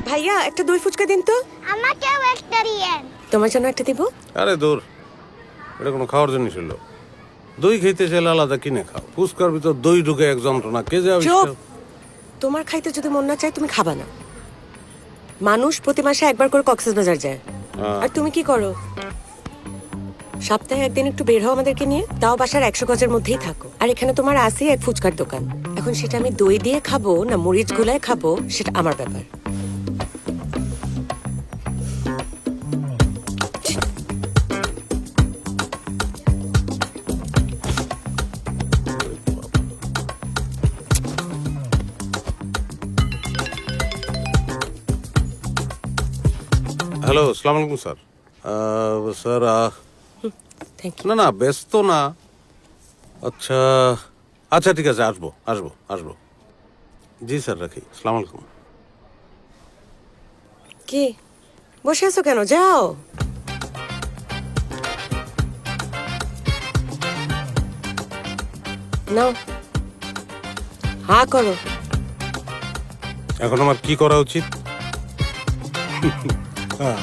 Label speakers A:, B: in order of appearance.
A: ভাইয়া একটা দই ফুচকা দিন তো।
B: আমাকেও একটা দিয়েন।
A: তোমার জন্য একটা দিব।
C: আরে দূর, এটা কোনো খাওয়ার জিনিস হলো? দই খেতে চাইলে আলাদা কিনে খাও। ফুচকার ভিতর দই ঢুকে এক যন্ত্রণা, কে যে
A: চুপ। তোমার খাইতে যদি মন না চায় তুমি খাবা না। মানুষ প্রতি মাসে একবার করে কক্সবাজার যায়, আর তুমি কি করো? সপ্তাহে একদিন একটু বের হও আমাদেরকে নিয়ে, তাও বাসার 100 গজের মধ্যেই থাকো। আর এখানে তোমার আছে এক ফুচকার দোকান। এখন সেটা আমি দই দিয়ে খাবো না মরিচ গুলায় খাবো সেটা আমার ব্যাপার।
C: হ্যালো, আসসালামু আলাইকুম স্যার। Sir
A: thank you.
C: না না, ব্যস্ত না। আচ্ছা আচ্ছা, ঠিক আছে, আসবো আসবো আসবো। জি স্যার, রাখি। আসসালামু আলাইকুম।
A: কি বসে আছো কেন? যাও। নাও, হা করো।
C: এখন আমার কি করা উচিত? হ্যাঁ